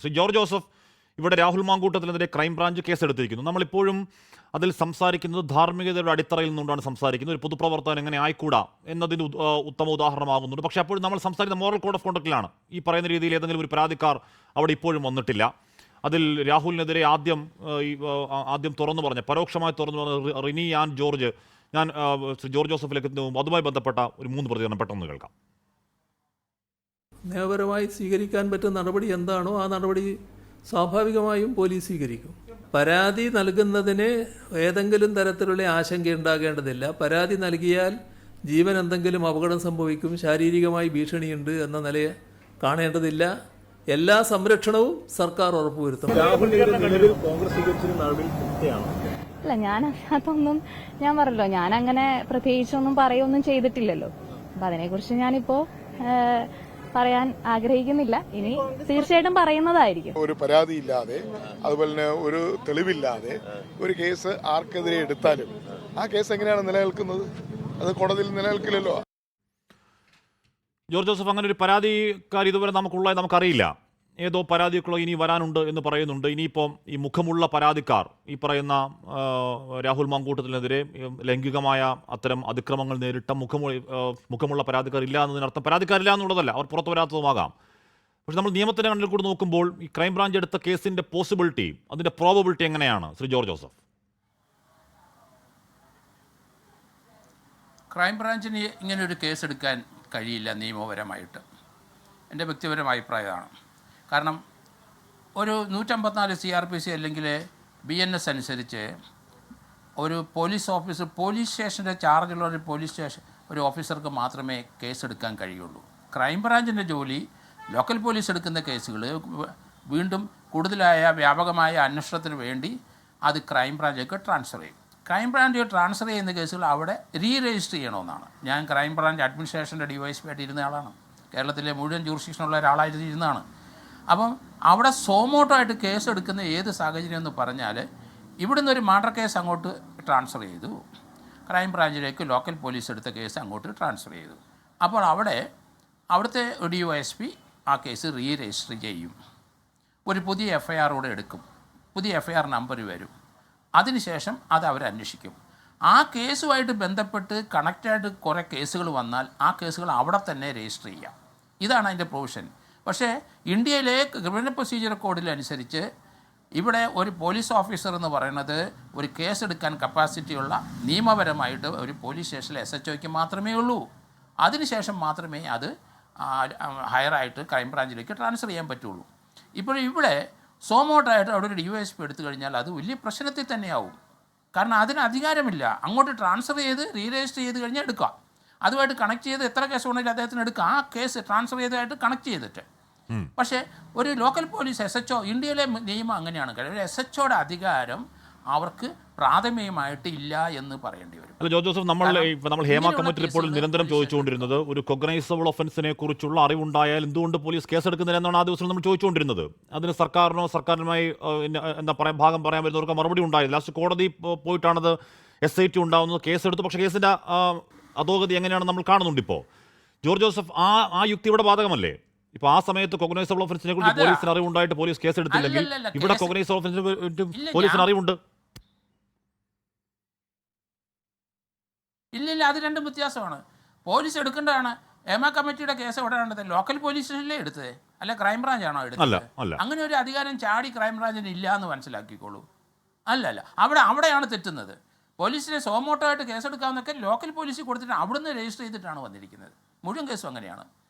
Shri George Joseph, ഇവിടെ Rahul മാങ്കൂട്ടത്തിനെതിരെ crime branch കേസെടുത്തിരിക്കുന്നു. നമ്മളിപ്പോഴും അതിൽ സംസാരിക്കുന്നത് ധാർമ്മികതയുടെ അടിത്തറയിൽ നിന്നുകൊണ്ടാണ് സംസാരിക്കുന്നത്. ഒരു പൊതുപ്രവർത്തകൻ എങ്ങനെ ആയിക്കൂടാ എന്നതിന് ഉത്തമ ഉദാഹരണമാകുന്നുണ്ട്. പക്ഷേ അപ്പോഴും നമ്മൾ സംസാരിക്കുന്ന മോറൽ കോഡ് ഓഫ് കോണ്ടക്റ്റിലാണ്. ഈ പറയുന്ന രീതിയിൽ ഏതെങ്കിലും ഒരു പരാതിക്കാർ അവിടെ ഇപ്പോഴും വന്നിട്ടില്ല. അതിൽ രാഹുലിനെതിരെ ആദ്യം തുറന്നു പറഞ്ഞ, പരോക്ഷമായി തുറന്നു പറഞ്ഞ റിനി ആൻഡ് ജോർജ്, ഞാൻ ശ്രീ ജോർജ് ജോസഫിലേക്ക് എത്തുമ്പോൾ അതുമായി ബന്ധപ്പെട്ട ഒരു 3 പ്രതികരണം പെട്ടെന്ന് കേൾക്കാം. നിയമപരമായി സ്വീകരിക്കാൻ പറ്റുന്ന നടപടി എന്താണോ ആ നടപടി സ്വാഭാവികമായും പോലീസ് സ്വീകരിക്കും. പരാതി നൽകുന്നതിന് ഏതെങ്കിലും തരത്തിലുള്ള ആശങ്ക ഉണ്ടാകേണ്ടതില്ല. പരാതി നൽകിയാൽ ജീവൻ എന്തെങ്കിലും അപകടം സംഭവിക്കും, ശാരീരികമായി ഭീഷണിയുണ്ട് എന്ന നിലയെ കാണേണ്ടതില്ല. എല്ലാ സംരക്ഷണവും സർക്കാർ ഉറപ്പുവരുത്തണം. അല്ല, ഞാൻ അതിനകത്തൊന്നും, ഞാൻ പറഞ്ഞല്ലോ, ഞാൻ അങ്ങനെ പ്രത്യേകിച്ചൊന്നും പറയൊന്നും ചെയ്തിട്ടില്ലല്ലോ. അപ്പൊ അതിനെക്കുറിച്ച് ഞാനിപ്പോ പറയാൻ ആഗ്രഹിക്കുന്നില്ല. ഇനി തീർച്ചയായിട്ടും പറയുന്നതായിരിക്കും. ഒരു പരാതിയില്ലാതെ, അതുപോലെ തന്നെ ഒരു തെളിവില്ലാതെ ഒരു കേസ് ആർക്കെതിരെ എടുത്താലും ആ കേസ് എങ്ങനെയാണ് നിലനിൽക്കുന്നത്? അത് കോടതിയിൽ നിലനിൽക്കില്ലല്ലോ. ജോർജ് ജോസഫ്, അങ്ങനെ ഒരു പരാതിക്കാർ ഇതുവരെ നമുക്കറിയില്ല. ഏതോ പരാതികളോ ഇനി വരാനുണ്ട് എന്ന് പറയുന്നുണ്ട്. ഇനിയിപ്പം ഈ മുഖമുള്ള പരാതിക്കാർ, ഈ പറയുന്ന രാഹുൽ മാങ്കൂട്ടത്തിനെതിരെ ലൈംഗികമായ അത്തരം അതിക്രമങ്ങൾ നേരിട്ട മുഖമുള്ള പരാതിക്കാർ ഇല്ല എന്നതിനർത്ഥം പരാതിക്കാരില്ല എന്നുള്ളതല്ല, അവർ പുറത്തു വരാത്തതുമാകാം. പക്ഷെ നമ്മൾ നിയമത്തിൻ്റെ കണ്ണിൽ കൂടി നോക്കുമ്പോൾ ഈ ക്രൈംബ്രാഞ്ച് എടുത്ത കേസിൻ്റെ പോസിബിലിറ്റി, അതിൻ്റെ പ്രോബബിലിറ്റി എങ്ങനെയാണ് ശ്രീ ജോർജ് ജോസഫ്? ക്രൈംബ്രാഞ്ചിന് ഇങ്ങനൊരു കേസ് എടുക്കാൻ കഴിയില്ല നിയമപരമായിട്ട്. എൻ്റെ വ്യക്തിപരമായ അഭിപ്രായമാണ്. കാരണം ഒരു 154 CRPC അല്ലെങ്കിൽ BNS അനുസരിച്ച് ഒരു പോലീസ് ഓഫീസർ, പോലീസ് സ്റ്റേഷൻ്റെ ചാർജുള്ള ഒരു ഓഫീസർക്ക് മാത്രമേ കേസെടുക്കാൻ കഴിയുള്ളൂ. ക്രൈംബ്രാഞ്ചിൻ്റെ ജോലി ലോക്കൽ പോലീസ് എടുക്കുന്ന കേസുകൾ വീണ്ടും കൂടുതലായ വ്യാപകമായ അന്വേഷണത്തിന് വേണ്ടി അത് ക്രൈംബ്രാഞ്ചിലേക്ക് ട്രാൻസ്ഫർ ചെയ്യും. ക്രൈംബ്രാഞ്ച് ട്രാൻസ്ഫർ ചെയ്യുന്ന കേസുകൾ അവിടെ രജിസ്റ്റർ ചെയ്യണമെന്നാണ്. ഞാൻ ക്രൈംബ്രാഞ്ച് അഡ്മിനിസ്ട്രേഷൻ്റെ DYSP ആയിട്ട് ഇരുന്ന ആളാണ്. കേരളത്തിലെ മുഴുവൻ ജൂറിസ്ഡിക്ഷനുള്ള ഒരാളായിട്ട് ഇരുന്നതാണ്. അപ്പം അവിടെ സോമോട്ടോ ആയിട്ട് കേസ് എടുക്കുന്ന ഏത് സാഹചര്യം എന്ന് പറഞ്ഞാൽ, ഇവിടുന്ന് ഒരു മർഡർ കേസ് അങ്ങോട്ട് ട്രാൻസ്ഫർ ചെയ്തു, ക്രൈംബ്രാഞ്ചിലേക്ക് ലോക്കൽ പോലീസ് എടുത്ത കേസ് അങ്ങോട്ട് ട്രാൻസ്ഫർ ചെയ്തു. അപ്പോൾ അവിടുത്തെ DYSP ആ കേസ് രജിസ്റ്റർ ചെയ്യും. ഒരു പുതിയ FIR കൂടെ എടുക്കും, പുതിയ FIR നമ്പർ വരും. അതിനുശേഷം അത് അവരന്വേഷിക്കും. ആ കേസുമായിട്ട് ബന്ധപ്പെട്ട് കണക്റ്റായിട്ട് കുറേ കേസുകൾ വന്നാൽ ആ കേസുകൾ അവിടെ തന്നെ രജിസ്റ്റർ ചെയ്യാം. ഇതാണ് അതിൻ്റെ പ്രൊവിഷൻ. പക്ഷേ ഇന്ത്യയിലെ ക്രിമിനൽ പ്രൊസീജിയർ കോഡിലനുസരിച്ച് ഇവിടെ ഒരു പോലീസ് ഓഫീസർ എന്ന് പറയുന്നത് ഒരു കേസെടുക്കാൻ കപ്പാസിറ്റിയുള്ള നിയമപരമായിട്ട് ഒരു പോലീസ് സ്റ്റേഷനിലെ SHOയ്ക്ക് മാത്രമേ ഉള്ളൂ. അതിനുശേഷം മാത്രമേ അത് ഹയറായിട്ട് ക്രൈംബ്രാഞ്ചിലേക്ക് ട്രാൻസ്ഫർ ചെയ്യാൻ പറ്റുള്ളൂ. ഇപ്പോൾ ഇവിടെ സോമോട്ടായിട്ട് അവിടെ ഒരു DYSP എടുത്തു കഴിഞ്ഞാൽ അത് വലിയ പ്രശ്നത്തിൽ തന്നെയാവും. കാരണം അതിന് അധികാരമില്ല. അങ്ങോട്ട് ട്രാൻസ്ഫർ ചെയ്ത് രജിസ്റ്റർ ചെയ്ത് കഴിഞ്ഞാൽ എടുക്കാം. അതുമായിട്ട് കണക്ട് ചെയ്ത് എത്ര കേസ് ഉണ്ടെങ്കിലും അദ്ദേഹത്തിന് എടുക്കാം, ആ കേസ് ട്രാൻസ്ഫർ ചെയ്തതായിട്ട് കണക്ട് ചെയ്തിട്ട്. പക്ഷേ ഒരു ലോക്കൽ പോലീസ് SHO, ഇന്ത്യയിലെ നിയമം അങ്ങനെയാണ്. ഒരു SHOയുടെ അധികാരം അവർക്ക് പ്രാഥമികമായിട്ട് ഇല്ല എന്ന് പറയേണ്ടി വരും. അല്ല ജോർജ് ജോസഫ്, നമ്മൾ ഹേമ കമ്മിറ്റി റിപ്പോർട്ടിൽ നിരന്തരം ചോദിച്ചുകൊണ്ടിരുന്നത് ഒരു കൊഗ്നൈസബിൾ ഒഫൻസിനെ കുറിച്ചുള്ള അറിവുണ്ടായാൽ എന്തുകൊണ്ട് പോലീസ് കേസെടുക്കുന്നില്ല എന്നാണ് ആ ദിവസം നമ്മൾ ചോദിച്ചുകൊണ്ടിരുന്നത്. അതിന് സർക്കാരിനുമായി എന്താ പറയാ ഭാഗം പറയാൻ വരുന്നവർക്ക് മറുപടി ഉണ്ടായില്ല. ലാസ്റ്റ് കോടതി പോയിട്ടാണത് SIT ഉണ്ടാവുന്നത്, കേസെടുത്തു. പക്ഷേ കേസിൻ്റെ അധോഗതി എങ്ങനെയാണ് നമ്മൾ കാണുന്നുണ്ട് ഇപ്പോൾ. ജോർജ് ജോസഫ്, ആ യുക്തി ഇവിടെ ബാധകമല്ലേ? ഇപ്പോൾ ആ സമയത്ത് കൊഗ്നൈസബിൾ ഒഫൻസിനെ കുറിച്ച് പോലീസിന് അറിവുണ്ടായിട്ട് പോലീസ് കേസെടുത്തില്ലെങ്കിൽ ഇവിടെ കൊഗ്നൈസബിൾ ഒഫൻസിന് പോലീസിന് അറിവുണ്ട്. ഇല്ലില്ല, അത് രണ്ടും വ്യത്യാസമാണ്. പോലീസ് എടുക്കേണ്ടതാണ്. ഹേമ കമ്മിറ്റിയുടെ കേസ് എവിടെയാണത്? ലോക്കൽ പോലീസ് സ്റ്റേഷനിലേ എടുത്തത്, അല്ല ക്രൈംബ്രാഞ്ചാണോ എടുത്തത്? അങ്ങനെ ഒരു അധികാരം ചാടി ക്രൈംബ്രാഞ്ചിന് ഇല്ല എന്ന് മനസ്സിലാക്കിക്കോളൂ. അല്ലല്ല, അവിടെയാണ് തെറ്റുന്നത്. പോലീസിനെ സോമോട്ടോ ആയിട്ട് കേസെടുക്കാമെന്നൊക്കെ ലോക്കൽ പോലീസിൽ കൊടുത്തിട്ട് അവിടുന്ന് രജിസ്റ്റർ ചെയ്തിട്ടാണ് വന്നിരിക്കുന്നത്. മുഴുവൻ കേസും അങ്ങനെയാണ്.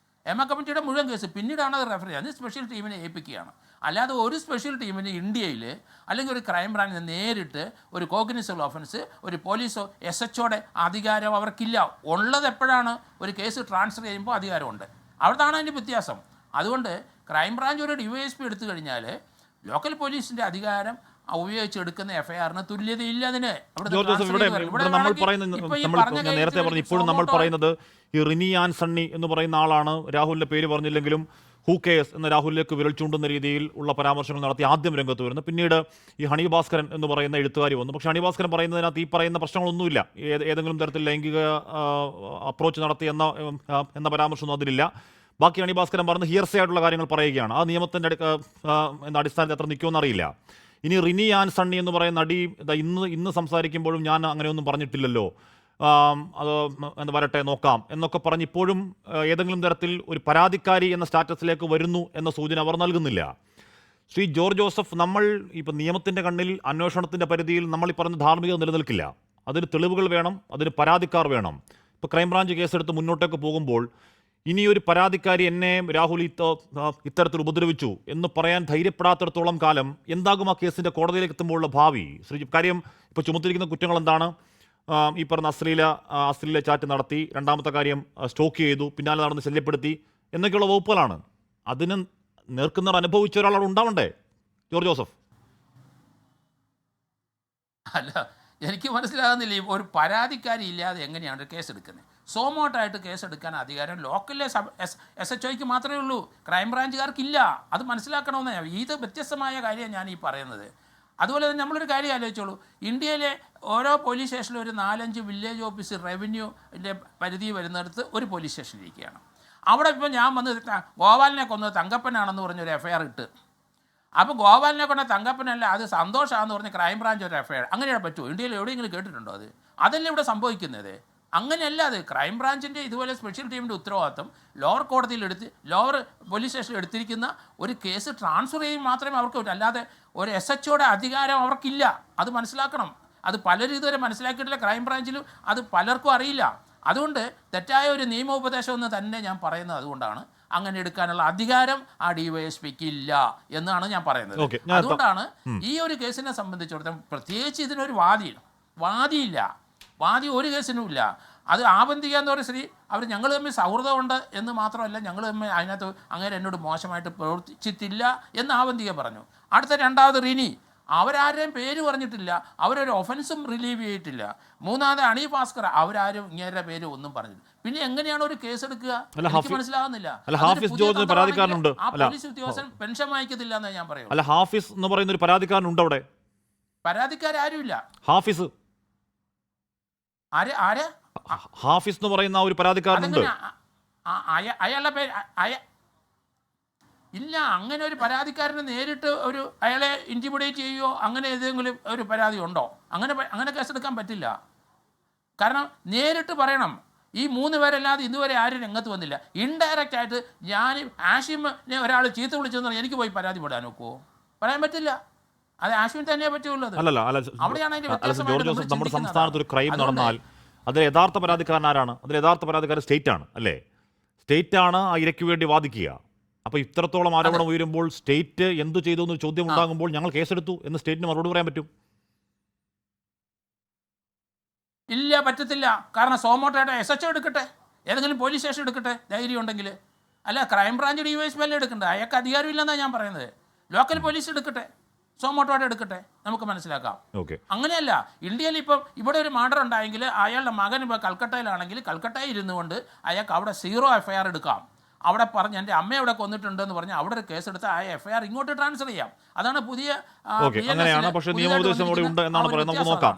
ഹേമ കമ്മിറ്റിയുടെ മുഴുവൻ കേസ് പിന്നീടാണ് അത് റെഫർ ചെയ്യുന്നത്. സ്പെഷ്യൽ ടീമിനെ ഏൽപ്പിക്കുകയാണ്. അല്ലാതെ ഒരു സ്പെഷ്യൽ ടീമിന് ഇന്ത്യയിൽ അല്ലെങ്കിൽ ഒരു ക്രൈംബ്രാഞ്ചിന് നേരിട്ട് ഒരു കോഗ്നിസബിൾ ഒഫൻസ് ഒരു പോലീസോ SHOയുടെ അധികാരം അവർക്കില്ല. ഉള്ളത് എപ്പോഴാണ്? ഒരു കേസ് ട്രാൻസ്ഫർ ചെയ്യുമ്പോൾ അധികാരമുണ്ട്. അവിടുത്താണ് അതിൻ്റെ വ്യത്യാസം. അതുകൊണ്ട് ക്രൈംബ്രാഞ്ച് ഒരു DYSP എടുത്തു കഴിഞ്ഞാൽ ലോക്കൽ പോലീസിൻ്റെ അധികാരം ഉപയോഗിച്ചെടുക്കുന്ന FIRന് തുല്യതയില്ല. അതിന് നേരത്തെ പറഞ്ഞു, ഇപ്പോഴും നമ്മൾ പറയുന്നത് ഈ റിനി ആൻഡ് സണ്ണി എന്ന് പറയുന്ന ആളാണ്. രാഹുലിന്റെ പേര് പറഞ്ഞില്ലെങ്കിലും ഹൂ കേസ് എന്ന രാഹുലിലേക്ക് വിരൽ ചൂണ്ടുന്ന രീതിയിൽ ഉള്ള പരാമർശങ്ങൾ നടത്തി ആദ്യം രംഗത്ത് വരുന്നത്. പിന്നീട് ഈ ഹണി ഭാസ്കരൻ എന്ന് പറയുന്ന എഴുത്തുകാരി വന്നു. പക്ഷേ ഹണി ഭാസ്കരൻ പറയുന്നതിനകത്ത് ഈ പറയുന്ന പ്രശ്നങ്ങളൊന്നുമില്ല. ഏതെങ്കിലും തരത്തിൽ ലൈംഗിക അപ്രോച്ച് നടത്തി എന്ന പരാമർശമൊന്നും അതിലില്ല. ബാക്കി അണി ഭാസ്കരൻ പറഞ്ഞ് ഹിയർസേ ആയിട്ടുള്ള കാര്യങ്ങൾ പറയുകയാണ്. ആ നിയമത്തിൻ്റെ അടിസ്ഥാനത്തിൽ എത്ര നിൽക്കുമെന്ന് അറിയില്ല. ഇനി റിനി ആൻഡ് സണ്ണി എന്ന് പറയുന്ന നടി ഇന്ന് സംസാരിക്കുമ്പോഴും ഞാൻ അങ്ങനെയൊന്നും പറഞ്ഞിട്ടില്ലല്ലോ, അത് എന്താ വരട്ടെ നോക്കാം എന്നൊക്കെ പറഞ്ഞ് ഇപ്പോഴും ഏതെങ്കിലും തരത്തിൽ ഒരു പരാതിക്കാരി എന്ന സ്റ്റാറ്റസിലേക്ക് വരുന്നു എന്ന സൂചന അവർ നൽകുന്നില്ല. ശ്രീ ജോർജ് ജോസഫ്, നമ്മൾ ഇപ്പം നിയമത്തിൻ്റെ കണ്ണിൽ അന്വേഷണത്തിൻ്റെ പരിധിയിൽ നമ്മൾ ഈ പറഞ്ഞ ധാർമ്മികത നിലനിൽക്കില്ല. അതിന് തെളിവുകൾ വേണം, അതിന് പരാതിക്കാർ വേണം. ഇപ്പോൾ ക്രൈംബ്രാഞ്ച് കേസെടുത്ത് മുന്നോട്ടേക്ക് പോകുമ്പോൾ ഇനിയൊരു പരാതിക്കാരി എന്നെ രാഹുൽ ഇത്തരത്തിൽ ഉപദ്രവിച്ചു എന്ന് പറയാൻ ധൈര്യപ്പെടാത്തിടത്തോളം കാലം എന്താകും ആ കേസിൻ്റെ കോടതിയിലേക്ക് എത്തുമ്പോഴുള്ള ഭാവി? കാര്യം ഇപ്പോൾ ചുമത്തിരിക്കുന്ന കുറ്റങ്ങൾ എന്താണ്? ഈ പറഞ്ഞ അശ്ലീല ചാറ്റ് നടത്തി, രണ്ടാമത്തെ കാര്യം സ്റ്റോക്ക് ചെയ്തു, പിന്നാലെ നടന്ന് ശല്യപ്പെടുത്തി എന്നൊക്കെയുള്ള വകുപ്പുകളാണ്. അതിന് നേർക്കുന്നവർ അനുഭവിച്ച ഒരാളോട് ഉണ്ടാവണ്ടേ ജോർജ് ജോസഫ്? അല്ല, എനിക്ക് മനസ്സിലാകുന്നില്ല ഒരു പരാതിക്കാരി ഇല്ലാതെ എങ്ങനെയാണ് കേസ് എടുക്കുന്നത്. സോമോട്ടായിട്ട് കേസ് എടുക്കാൻ അധികാരം ലോക്കലിലെ SHOയ്ക്ക് മാത്രമേ ഉള്ളൂ, ക്രൈംബ്രാഞ്ചുകാർക്കില്ല. അത് മനസ്സിലാക്കണമെന്ന് ഇത് വ്യത്യസ്തമായ കാര്യമാണ് ഞാൻ ഈ പറയുന്നത്. അതുപോലെ തന്നെ നമ്മളൊരു കാര്യം ആലോചിച്ചോളൂ, ഇന്ത്യയിലെ ഓരോ പോലീസ് സ്റ്റേഷനിലും ഒരു 4-5 വില്ലേജ് ഓഫീസ് റവന്യൂൻ്റെ പരിധി വരുന്നിടത്ത് ഒരു പോലീസ് സ്റ്റേഷൻ ഇരിക്കുകയാണ്. അവിടെ ഇപ്പോൾ ഞാൻ വന്ന് ഗോപാലിനെ കൊന്നത് തങ്കപ്പനാണെന്ന് പറഞ്ഞൊരു FIR ഇട്ട്, അപ്പോൾ ഗോപാലിനെ കൊണ്ട തങ്കപ്പനല്ല അത് സന്തോഷമാണെന്ന് പറഞ്ഞ് ക്രൈംബ്രാഞ്ച് ഒരു FIR. അങ്ങനെയാണ് പറ്റുമോ? ഇന്ത്യയിൽ എവിടെയെങ്കിലും കേട്ടിട്ടുണ്ടോ അത്? അതല്ലേ ഇവിടെ സംഭവിക്കുന്നത്. അങ്ങനെയല്ല അത്. ക്രൈംബ്രാഞ്ചിൻ്റെ ഇതുപോലെ സ്പെഷ്യൽ ടീമിൻ്റെ ഉത്തരവാദിത്വം ലോവർ കോടതിയിലെടുത്ത് ലോവർ പോലീസ് സ്റ്റേഷനിൽ എടുത്തിരിക്കുന്ന ഒരു കേസ് ട്രാൻസ്ഫർ ചെയ്യും മാത്രമേ അവർക്ക് പറ്റൂ. അല്ലാതെ ഒരു SHOയുടെ അധികാരം അവർക്കില്ല. അത് മനസ്സിലാക്കണം. അത് പലരും ഇതുവരെ മനസ്സിലാക്കിയിട്ടില്ല. ക്രൈംബ്രാഞ്ചിലും അത് പലർക്കും അറിയില്ല. അതുകൊണ്ട് തെറ്റായ ഒരു നിയമോപദേശം എന്ന് തന്നെ ഞാൻ പറയുന്നത് അതുകൊണ്ടാണ്. അങ്ങനെ എടുക്കാനുള്ള അധികാരം ആ DYSPക്ക് ഇല്ല എന്നാണ് ഞാൻ പറയുന്നത്. അതുകൊണ്ടാണ് ഈ ഒരു കേസിനെ സംബന്ധിച്ചിടത്തോളം പ്രത്യേകിച്ച് ഇതിനൊരു വാദിയില്ല. വാദി ഒരു കേസിനും ഇല്ല. അത് ആബന്ധിക എന്ന് പറയുന്ന സ്ത്രീ അവർ ഞങ്ങൾ തമ്മിൽ സൗഹൃദമുണ്ട് എന്ന് മാത്രമല്ല, ഞങ്ങൾ തമ്മിൽ അതിനകത്ത് അങ്ങനെ എന്നോട് മോശമായിട്ട് പ്രവർത്തിച്ചിട്ടില്ല എന്ന് ആബന്ധിക പറഞ്ഞു. അടുത്ത രണ്ടാമത് റിനി, അവരാരെയും പേര് പറഞ്ഞിട്ടില്ല, അവരൊരു ഒഫൻസും റിലീവ് ചെയ്തിട്ടില്ല. മൂന്നാമത് അണി ഭാസ്കർ, അവരാരും ഇങ്ങേരുടെ പേര് ഒന്നും പറഞ്ഞില്ല. പിന്നെ എങ്ങനെയാണ് ഒരു കേസ് എടുക്കുക? എനിക്ക് മനസ്സിലാകുന്നില്ല. ആ പോലീസ് ഉദ്യോഗസ്ഥൻ പെൻഷൻ വാങ്ങിക്കത്തില്ല എന്നാണ് ഞാൻ പറയുന്നത്. അല്ല, ഹാഫിസ് എന്ന് പറയുന്ന ഒരു പരാതിക്കാരനുണ്ട് അവിടെ. പരാതിക്കാരും ഹാഫിസ് ഹാഫിസ് എന്ന് പറയുന്ന ഒരു പരാതിക്കാരനുണ്ട്. അയാളുടെ പേര് ഇല്ല. അങ്ങനെ ഒരു പരാതിക്കാരനെ നേരിട്ട് അയാളെ ഇൻറ്റിമിഡേറ്റ് ചെയ്യുകയോ അങ്ങനെ ഏതെങ്കിലും ഒരു പരാതി ഉണ്ടോ? അങ്ങനെ കേസെടുക്കാൻ പറ്റില്ല. കാരണം നേരിട്ട് പറയണം. ഈ 3 പേരല്ലാതെ ഇന്നുവരെ ആരും രംഗത്ത് വന്നില്ല. ഇൻഡയറക്റ്റ് ആയിട്ട് ഞാൻ ആഷിമിനെ ഒരാൾ ചീത്ത വിളിച്ചെന്ന് എനിക്ക് പോയി പരാതി പെടാൻ നോക്കുമോ? പറയാൻ പറ്റില്ല. അത് ആഷിമിന് തന്നെയേ പറ്റുള്ളൂ. അവിടെയാണ് അതിന്റെ വ്യത്യാസം. നമ്മുടെ സംസ്ഥാനത്ത് ഒരു ക്രൈം നടന്നാൽ അതിൽ യഥാർത്ഥ പരാതിക്കാരൻ ആരാണ്? അതിൽ യഥാർത്ഥ പരാതിക്കാരൻ സ്റ്റേറ്റ് ആണ്, അല്ലേ? സ്റ്റേറ്റ് ആണ് ആ ഇരയ്ക്ക് വേണ്ടി വാദിക്കുക. അപ്പോൾ ഇത്രത്തോളം ആരോപണം ഉയരുമ്പോൾ സ്റ്റേറ്റ് എന്ത് ചെയ്തു എന്നൊരു ചോദ്യം ഉണ്ടാകുമ്പോൾ ഞങ്ങൾ കേസെടുത്തു എന്ന് സ്റ്റേറ്റിന് മറുപടി പറയാൻ പറ്റും? ഇല്ല, പറ്റത്തില്ല. കാരണം സോമോട്ടയുടെ SHO എടുക്കട്ടെ, ഏതെങ്കിലും പോലീസ് സ്റ്റേഷൻ എടുക്കട്ടെ ധൈര്യം ഉണ്ടെങ്കിൽ. അല്ല, ക്രൈംബ്രാഞ്ച് DYSP അല്ലേ എടുക്കണ്ടേ? അയാൾക്ക് അധികാരമില്ലെന്നാണ് ഞാൻ പറയുന്നത്. ലോക്കൽ പോലീസ് എടുക്കട്ടെ, സോമോട്ടോടെ എടുക്കട്ടെ, നമുക്ക് മനസ്സിലാക്കാം. അങ്ങനെയല്ല. ഇന്ത്യയിൽ ഇപ്പം ഇവിടെ ഒരു മർഡർ ഉണ്ടായെങ്കിൽ അയാളുടെ മകൻ ഇപ്പോൾ കൽക്കട്ടയിലാണെങ്കിൽ കൽക്കട്ടയിൽ ഇരുന്നു കൊണ്ട് അയാൾക്ക് അവിടെ 0 FIR എടുക്കാം. അവിടെ പറഞ്ഞ് എൻ്റെ അമ്മ അവിടെ കൊന്നിട്ടുണ്ടെന്ന് പറഞ്ഞ് അവിടെ ഒരു കേസെടുത്ത് ആ FIR ഇങ്ങോട്ട് ട്രാൻസ്ഫർ ചെയ്യാം. അതാണ് പുതിയ അങ്ങനെയാണ്. പക്ഷേ നിയമോപദേശം കൂടി ഉണ്ട് എന്നാണ് പറയുന്നത്. നമുക്ക് നോക്കാം.